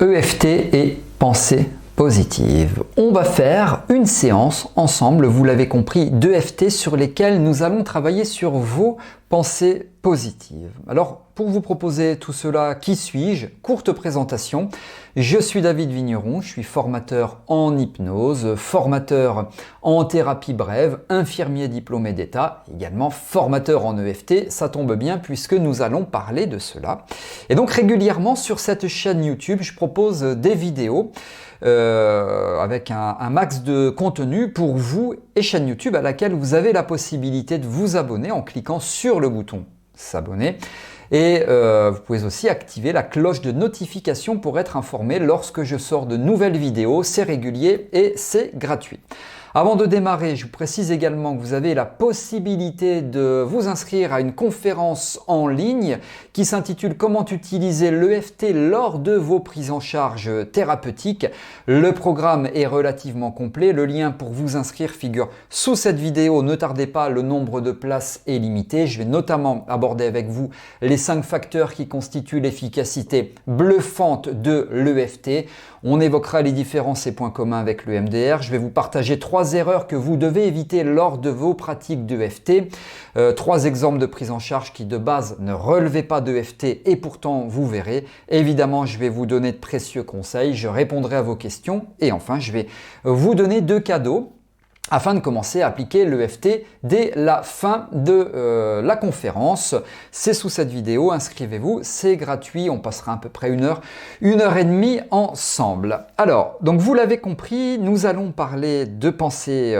EFT et pensée positive. On va faire une séance ensemble, vous l'avez compris, d'EFT sur lesquelles nous allons travailler sur vos pensées positives. Alors, pour vous proposer tout cela, qui suis-je? Courte présentation. Je suis David Vigneron, je suis formateur en hypnose, formateur en thérapie brève, infirmier diplômé d'État, également formateur en EFT. Ça tombe bien puisque nous allons parler de cela. Et donc régulièrement sur cette chaîne YouTube, je propose des vidéos avec un max de contenu pour vous et chaîne YouTube à laquelle vous avez la possibilité de vous abonner en cliquant sur le bouton s'abonner. Et vous pouvez aussi activer la cloche de notification pour être informé lorsque je sors de nouvelles vidéos. C'est régulier et c'est gratuit. Avant de démarrer, je vous précise également que vous avez la possibilité de vous inscrire à une conférence en ligne qui s'intitule « Comment utiliser l'EFT lors de vos prises en charge thérapeutiques ». Le programme est relativement complet. Le lien pour vous inscrire figure sous cette vidéo. Ne tardez pas, le nombre de places est limité. Je vais notamment aborder avec vous les 5 facteurs qui constituent l'efficacité bluffante de l'EFT. On évoquera les différences et points communs avec le MDR. Je vais vous partager 3 erreurs que vous devez éviter lors de vos pratiques d'EFT. 3 exemples de prise en charge qui de base ne relevaient pas d'EFT et pourtant vous verrez. Évidemment, je vais vous donner de précieux conseils. Je répondrai à vos questions et enfin, je vais vous donner 2 cadeaux afin de commencer à appliquer l'EFT dès la fin de la conférence. C'est sous cette vidéo, inscrivez-vous, c'est gratuit, on passera à peu près 1 heure et demie ensemble. Alors, donc vous l'avez compris, nous allons parler de pensées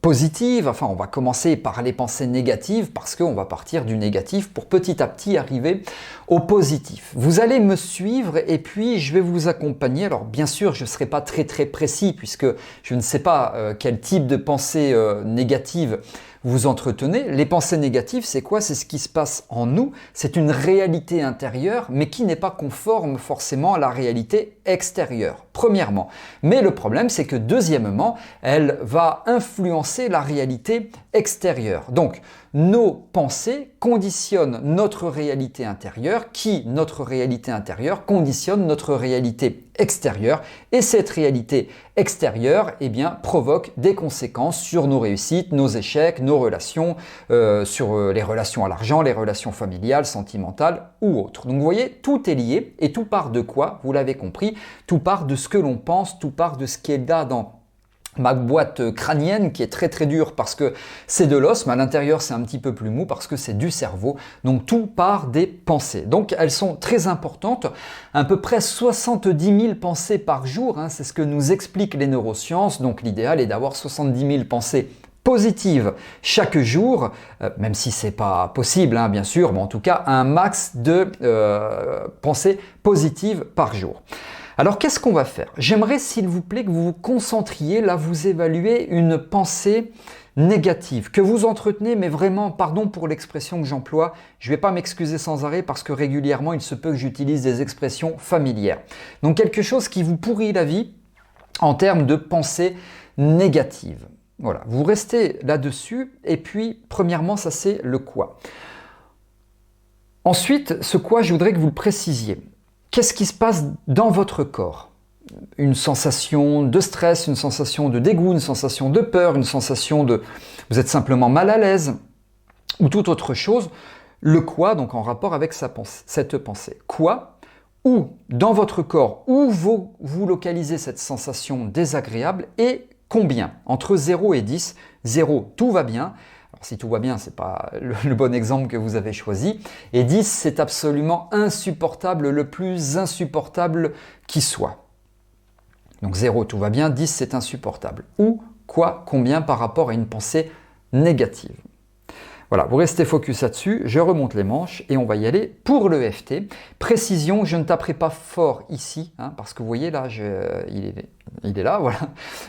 positives, enfin on va commencer par les pensées négatives parce qu'on va partir du négatif pour petit à petit arriver au positif. Vous allez me suivre et puis je vais vous accompagner. Alors bien sûr, je ne serai pas très précis puisque je ne sais pas quel type de pensée négative vous entretenez. Les pensées négatives, c'est quoi? C'est ce qui se passe en nous. C'est une réalité intérieure, mais qui n'est pas conforme forcément à la réalité extérieure, premièrement. Mais le problème, c'est que deuxièmement, elle va influencer la réalité extérieure. Donc, nos pensées conditionnent notre réalité intérieure, notre réalité intérieure, conditionne notre réalité extérieure. Et cette réalité extérieure, eh bien, provoque des conséquences sur nos réussites, nos échecs, nos relations, sur les relations à l'argent, les relations familiales, sentimentales ou autres. Donc vous voyez, tout est lié et tout part de quoi? Vous l'avez compris, tout part de ce que l'on pense, tout part de ce qui est là dans ma boîte crânienne qui est très dure parce que c'est de l'os, mais à l'intérieur c'est un petit peu plus mou parce que c'est du cerveau. Donc tout part des pensées. Donc elles sont très importantes, à peu près 70 000 pensées par jour, hein, c'est ce que nous expliquent les neurosciences. Donc l'idéal est d'avoir 70 000 pensées positives chaque jour, même si c'est pas possible, hein, bien sûr, mais en tout cas un max de pensées positives par jour. Alors qu'est-ce qu'on va faire? J'aimerais s'il vous plaît que vous vous concentriez, là vous évaluez une pensée négative, que vous entretenez, mais vraiment, pardon pour l'expression que j'emploie, je ne vais pas m'excuser sans arrêt parce que régulièrement il se peut que j'utilise des expressions familières. Donc quelque chose qui vous pourrit la vie en termes de pensée négative. Voilà, vous restez là-dessus et puis premièrement ça c'est le quoi. Ensuite, ce quoi je voudrais que vous le précisiez. Qu'est-ce qui se passe dans votre corps? Une sensation de stress, une sensation de dégoût, une sensation de peur, une sensation de... Vous êtes simplement mal à l'aise ou toute autre chose. Le quoi, donc en rapport avec cette pensée. Quoi? Où dans votre corps, où vous localisez cette sensation désagréable et combien? Entre 0 et 10. 0, tout va bien. Alors, si tout va bien, ce n'est pas le bon exemple que vous avez choisi. Et 10, c'est absolument insupportable, le plus insupportable qui soit. Donc 0, tout va bien, 10, c'est insupportable. Où, quoi, combien par rapport à une pensée négative. Voilà, vous restez focus là-dessus, je remonte les manches et on va y aller pour l'EFT. Précision, je ne taperai pas fort ici, hein, parce que vous voyez là, il est là, voilà.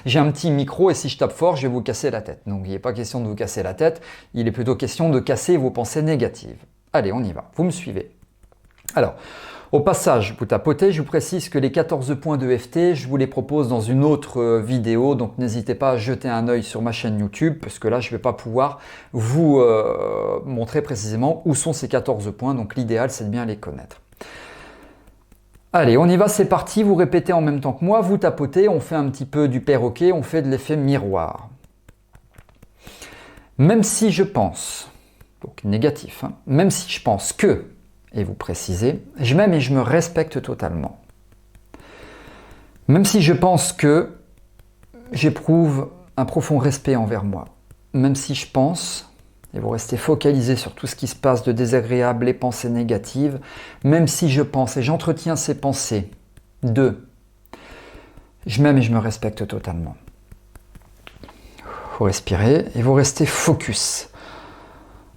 J'ai un petit micro et si je tape fort, je vais vous casser la tête. Donc il n'est pas question de vous casser la tête, il est plutôt question de casser vos pensées négatives. Allez, on y va, vous me suivez. Alors, au passage, vous tapotez, je vous précise que les 14 points d'EFT, je vous les propose dans une autre vidéo, donc n'hésitez pas à jeter un œil sur ma chaîne YouTube, parce que là, je ne vais pas pouvoir vous montrer précisément où sont ces 14 points, donc l'idéal, c'est de bien les connaître. Allez, on y va, c'est parti, vous répétez en même temps que moi, vous tapotez, on fait un petit peu du perroquet, on fait de l'effet miroir. Même si je pense, donc négatif, hein, même si je pense que, et vous précisez, je m'aime et je me respecte totalement. Même si je pense que j'éprouve un profond respect envers moi. Même si je pense, et vous restez focalisé sur tout ce qui se passe de désagréable, les pensées négatives, même si je pense et j'entretiens ces pensées de je m'aime et je me respecte totalement. Vous respirez et vous restez focus.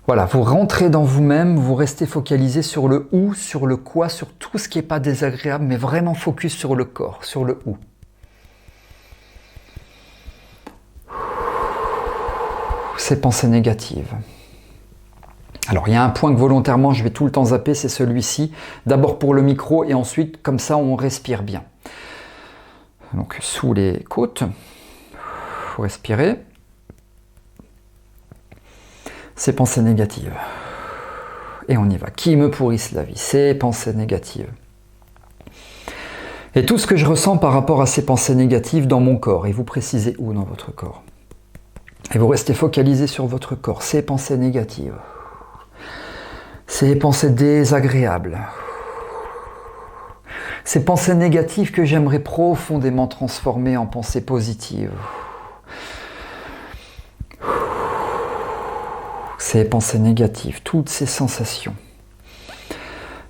Voilà, vous rentrez dans vous-même, vous restez focalisé sur le où, sur le quoi, sur tout ce qui n'est pas désagréable, mais vraiment focus sur le corps, sur le où. Ces pensées négatives. Alors il y a un point que volontairement je vais tout le temps zapper, c'est celui-ci. D'abord pour le micro et ensuite comme ça on respire bien. Donc sous les côtes, vous respirez. Ces pensées négatives. Et on y va. Qui me pourrissent la vie? Ces pensées négatives. Et tout ce que je ressens par rapport à ces pensées négatives dans mon corps. Et vous précisez où dans votre corps. Et vous restez focalisé sur votre corps. Ces pensées négatives. Ces pensées désagréables. Ces pensées négatives que j'aimerais profondément transformer en pensées positives. Ces pensées négatives, toutes ces sensations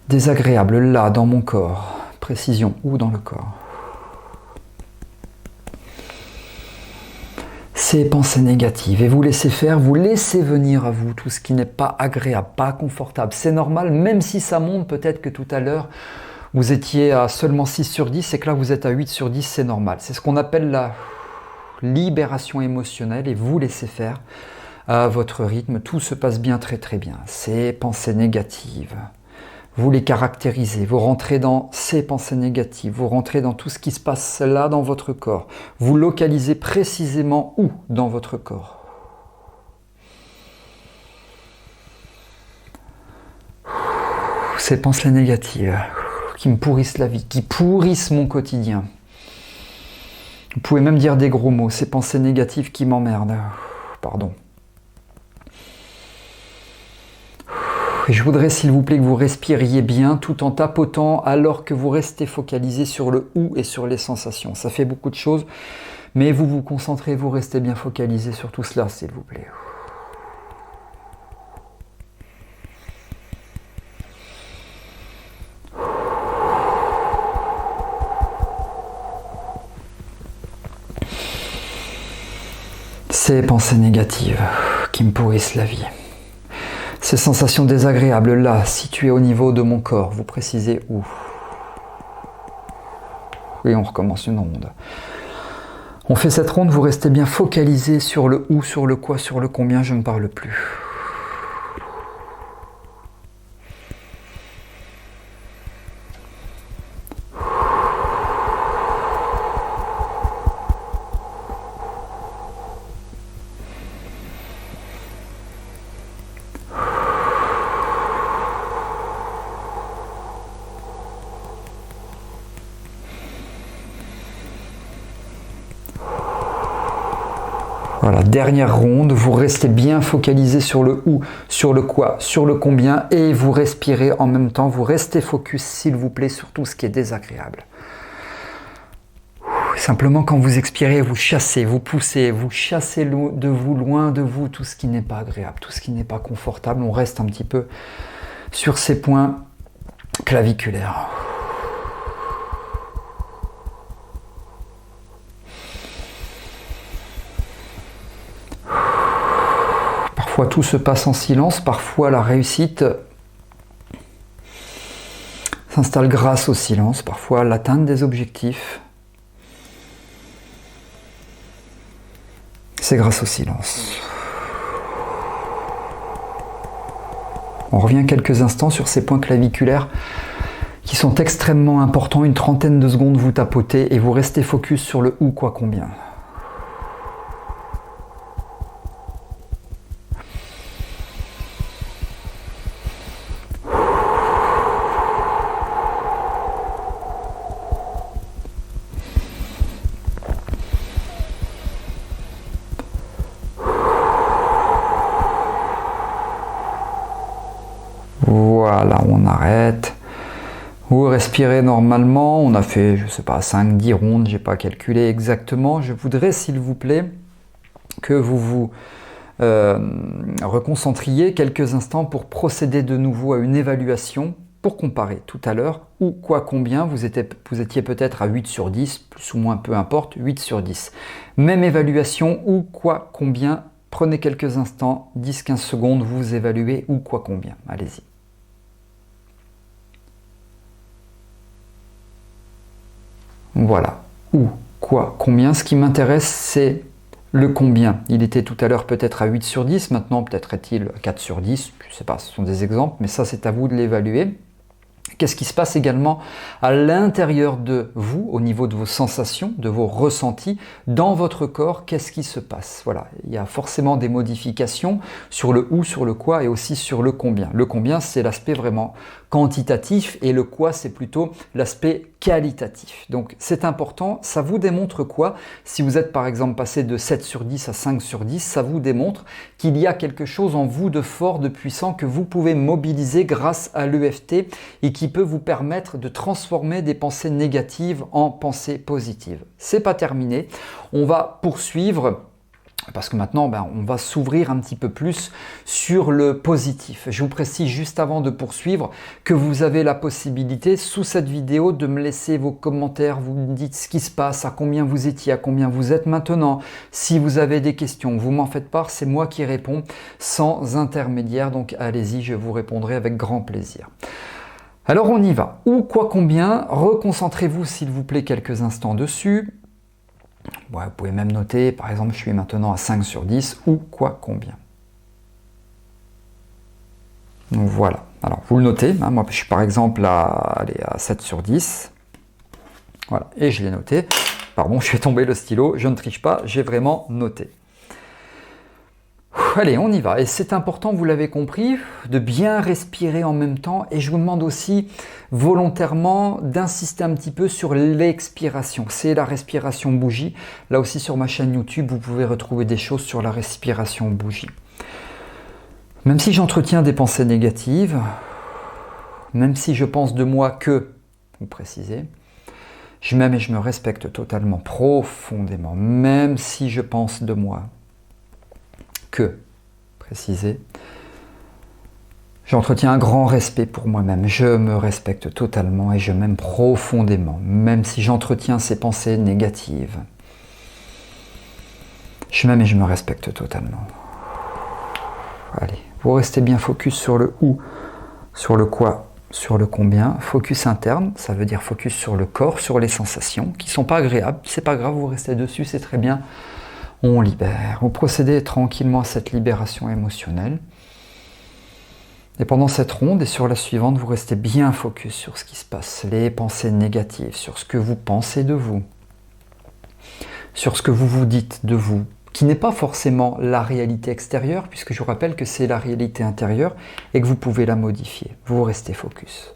désagréables là dans mon corps. Précision, où dans le corps. Ces pensées négatives et vous laissez faire, vous laissez venir à vous tout ce qui n'est pas agréable, pas confortable. C'est normal, même si ça monte, peut-être que tout à l'heure vous étiez à seulement 6 sur 10 et que là vous êtes à 8 sur 10, c'est normal. C'est ce qu'on appelle la libération émotionnelle et vous laissez faire à votre rythme. Tout se passe bien, très très bien. Ces pensées négatives, vous les caractérisez, vous rentrez dans ces pensées négatives, vous rentrez dans tout ce qui se passe là dans votre corps. Vous localisez précisément où dans votre corps. Ces pensées négatives qui me pourrissent la vie, qui pourrissent mon quotidien. Vous pouvez même dire des gros mots, ces pensées négatives qui m'emmerdent. Pardon. Et je voudrais s'il vous plaît que vous respiriez bien tout en tapotant alors que vous restez focalisé sur le où et sur les sensations. Ça fait beaucoup de choses, mais vous vous concentrez, vous restez bien focalisé sur tout cela s'il vous plaît. Ces pensées négatives qui me pourrissent la vie. Ces sensations désagréables là, situées au niveau de mon corps, vous précisez où. Et on recommence une ronde. On fait cette ronde, vous restez bien focalisé sur le où, sur le quoi, sur le combien, je ne parle plus. Voilà, dernière ronde, vous restez bien focalisé sur le où, sur le quoi, sur le combien et vous respirez en même temps, vous restez focus s'il vous plaît sur tout ce qui est désagréable. Simplement quand vous expirez, vous chassez, vous poussez, vous chassez de vous, loin de vous tout ce qui n'est pas agréable, tout ce qui n'est pas confortable. On reste un petit peu sur ces points claviculaires. Parfois tout se passe en silence, parfois la réussite s'installe grâce au silence, parfois l'atteinte des objectifs. C'est grâce au silence. On revient quelques instants sur ces points claviculaires qui sont extrêmement importants. Une trentaine de secondes, vous tapotez et vous restez focus sur le où, quoi, combien. respirez normalement. On a fait, je ne sais pas, 5-10 rondes, je n'ai pas calculé exactement. Je voudrais, s'il vous plaît, que vous vous reconcentriez quelques instants pour procéder de nouveau à une évaluation pour comparer tout à l'heure où, quoi, combien. Vous étiez peut-être à 8 sur 10, plus ou moins, peu importe, 8 sur 10. Même évaluation, où, quoi, combien. Prenez quelques instants, 10-15 secondes, vous évaluez où, quoi, combien. Allez-y. Voilà, où, quoi, combien. Ce qui m'intéresse, c'est le combien. Il était tout à l'heure peut-être à 8 sur 10, maintenant peut-être est-il à 4 sur 10, je ne sais pas, ce sont des exemples, mais ça c'est à vous de l'évaluer. Qu'est-ce qui se passe également à l'intérieur de vous, au niveau de vos sensations, de vos ressentis, dans votre corps, qu'est-ce qui se passe? Voilà, il y a forcément des modifications sur le où, sur le quoi et aussi sur le combien. Le combien, c'est l'aspect vraiment quantitatif et le quoi, c'est plutôt l'aspect qualitatif. Donc c'est important, ça vous démontre quoi? Si vous êtes par exemple passé de 7 sur 10 à 5 sur 10, ça vous démontre qu'il y a quelque chose en vous de fort, de puissant que vous pouvez mobiliser grâce à l'EFT et qui peut vous permettre de transformer des pensées négatives en pensées positives. C'est pas terminé, on va poursuivre. Parce que maintenant, on va s'ouvrir un petit peu plus sur le positif. Je vous précise juste avant de poursuivre que vous avez la possibilité, sous cette vidéo, de me laisser vos commentaires. Vous me dites ce qui se passe, à combien vous étiez, à combien vous êtes maintenant. Si vous avez des questions, vous m'en faites part, c'est moi qui réponds sans intermédiaire. Donc allez-y, je vous répondrai avec grand plaisir. Alors on y va. Où, quoi, combien? Reconcentrez-vous s'il vous plaît quelques instants dessus. Vous pouvez même noter, par exemple, je suis maintenant à 5 sur 10, ou quoi, combien. Donc voilà, alors vous le notez, hein, moi je suis par exemple à 7 sur 10, voilà, et je l'ai noté. Pardon, je fais tomber le stylo, je ne triche pas, j'ai vraiment noté. Allez, on y va. Et c'est important, vous l'avez compris, de bien respirer en même temps. Et je vous demande aussi volontairement d'insister un petit peu sur l'expiration. C'est la respiration bougie. Là aussi sur ma chaîne YouTube, vous pouvez retrouver des choses sur la respiration bougie. Même si j'entretiens des pensées négatives, même si je pense de moi que, vous précisez, je m'aime et je me respecte totalement, profondément, même si je pense de moi que, préciser, j'entretiens un grand respect pour moi-même, je me respecte totalement et je m'aime profondément, même si j'entretiens ces pensées négatives. Je m'aime et je me respecte totalement. Allez, vous restez bien focus sur le où, sur le quoi, sur le combien. Focus interne, ça veut dire focus sur le corps, sur les sensations qui ne sont pas agréables. C'est pas grave, vous restez dessus, c'est très bien. On libère. Vous procédez tranquillement à cette libération émotionnelle. Et pendant cette ronde et sur la suivante, vous restez bien focus sur ce qui se passe, les pensées négatives, sur ce que vous pensez de vous, sur ce que vous vous dites de vous, qui n'est pas forcément la réalité extérieure, puisque je vous rappelle que c'est la réalité intérieure et que vous pouvez la modifier. Vous restez focus.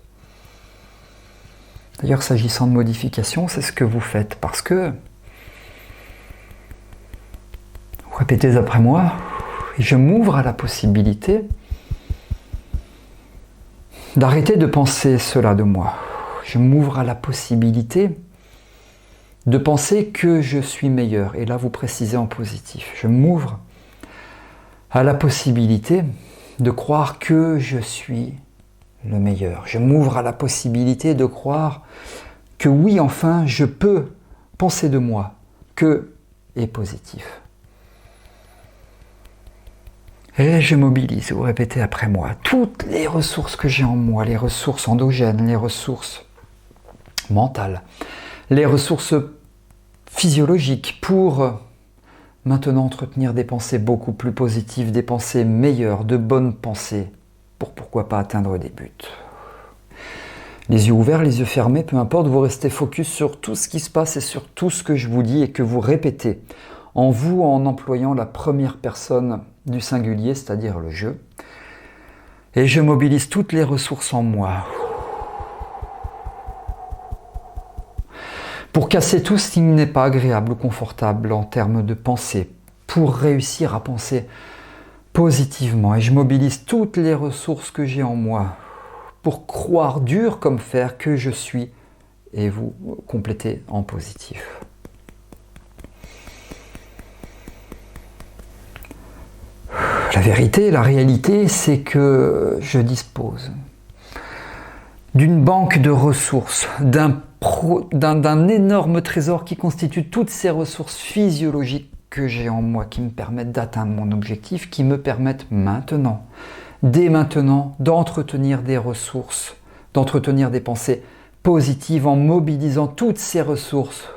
D'ailleurs, s'agissant de modification, c'est ce que vous faites, parce que répétez après moi, je m'ouvre à la possibilité d'arrêter de penser cela de moi. Je m'ouvre à la possibilité de penser que je suis meilleur. Et là, vous précisez en positif. Je m'ouvre à la possibilité de croire que je suis le meilleur. Je m'ouvre à la possibilité de croire que oui, enfin, je peux penser de moi que est positif. Et je mobilise, vous répétez après moi, toutes les ressources que j'ai en moi, les ressources endogènes, les ressources mentales, les ressources physiologiques pour maintenant entretenir des pensées beaucoup plus positives, des pensées meilleures, de bonnes pensées, pour pourquoi pas atteindre des buts. Les yeux ouverts, les yeux fermés, peu importe, vous restez focus sur tout ce qui se passe et sur tout ce que je vous dis et que vous répétez en vous en employant la première personne du singulier, c'est-à-dire le je. Et je mobilise toutes les ressources en moi pour casser tout ce qui n'est pas agréable ou confortable en termes de pensée, pour réussir à penser positivement. Et je mobilise toutes les ressources que j'ai en moi pour croire dur comme fer que je suis, et vous complétez en positif. La vérité, la réalité, c'est que je dispose d'une banque de ressources, d'un énorme trésor qui constitue toutes ces ressources physiologiques que j'ai en moi, qui me permettent d'atteindre mon objectif, qui me permettent maintenant, dès maintenant, d'entretenir des ressources, d'entretenir des pensées positives en mobilisant toutes ces ressources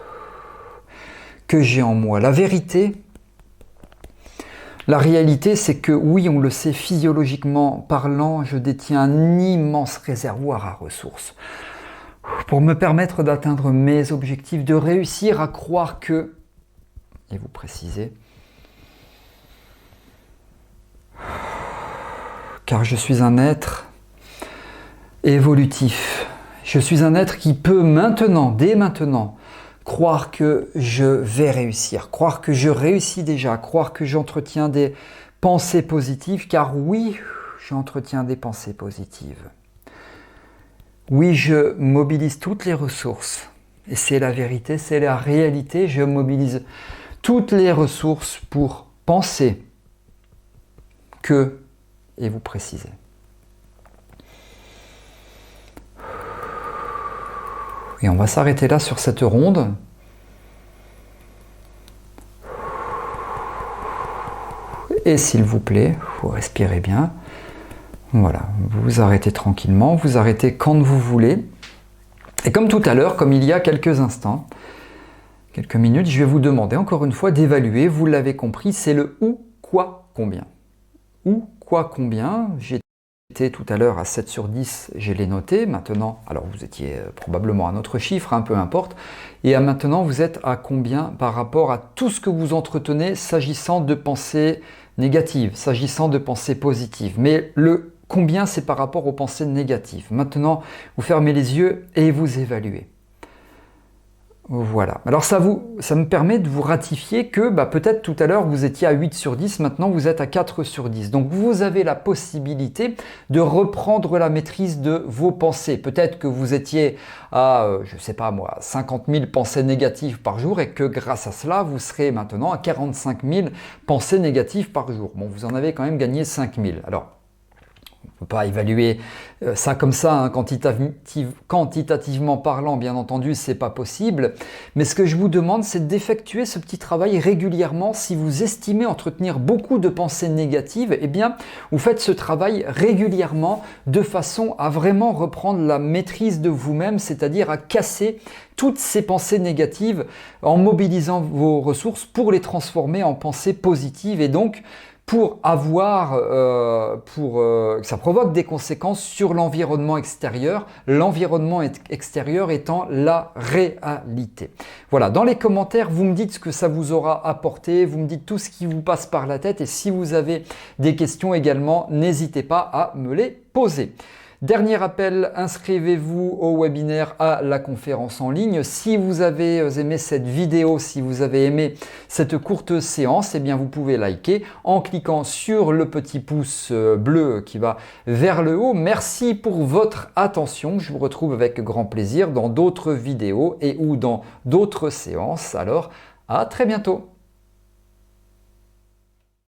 que j'ai en moi. La vérité, la réalité, c'est que oui, on le sait, physiologiquement parlant, je détiens un immense réservoir à ressources pour me permettre d'atteindre mes objectifs, de réussir à croire que, et vous précisez, car je suis un être évolutif, je suis un être qui peut maintenant, dès maintenant, croire que je vais réussir, croire que je réussis déjà, croire que j'entretiens des pensées positives, car oui, j'entretiens des pensées positives. Oui, je mobilise toutes les ressources, et c'est la vérité, c'est la réalité, je mobilise toutes les ressources pour penser que, et vous précisez. Et on va s'arrêter là sur cette ronde. Et s'il vous plaît, vous respirez bien. Voilà, vous vous arrêtez tranquillement, vous arrêtez quand vous voulez. Et comme tout à l'heure, comme il y a quelques instants, quelques minutes, je vais vous demander encore une fois d'évaluer, vous l'avez compris, c'est le où, quoi, combien. Où, quoi, combien. J'étais tout à l'heure à 7 sur 10, je l'ai noté. Maintenant, alors vous étiez probablement à un autre chiffre, peu importe. Et à maintenant, vous êtes à combien par rapport à tout ce que vous entretenez s'agissant de pensées négatives, s'agissant de pensées positives. Mais le combien, c'est par rapport aux pensées négatives. Maintenant, vous fermez les yeux et vous évaluez. Voilà. Alors ça me permet de vous ratifier que peut-être tout à l'heure vous étiez à 8 sur 10, maintenant vous êtes à 4 sur 10. Donc vous avez la possibilité de reprendre la maîtrise de vos pensées. Peut-être que vous étiez à, 50 000 pensées négatives par jour et que grâce à cela, vous serez maintenant à 45 000 pensées négatives par jour. Bon, vous en avez quand même gagné 5 000. Alors, on ne peut pas évaluer ça comme ça, quantitativement parlant, bien entendu, c'est pas possible. Mais ce que je vous demande, c'est d'effectuer ce petit travail régulièrement. Si vous estimez entretenir beaucoup de pensées négatives, eh bien, vous faites ce travail régulièrement de façon à vraiment reprendre la maîtrise de vous-même, c'est-à-dire à casser toutes ces pensées négatives en mobilisant vos ressources pour les transformer en pensées positives et donc pour que ça provoque des conséquences sur l'environnement extérieur étant la réalité. Voilà, dans les commentaires, vous me dites ce que ça vous aura apporté, vous me dites tout ce qui vous passe par la tête et si vous avez des questions également, n'hésitez pas à me les poser. Dernier appel, inscrivez-vous au webinaire à la conférence en ligne. Si vous avez aimé cette vidéo, si vous avez aimé cette courte séance, eh bien vous pouvez liker en cliquant sur le petit pouce bleu qui va vers le haut. Merci pour votre attention. Je vous retrouve avec grand plaisir dans d'autres vidéos et ou dans d'autres séances. Alors, à très bientôt.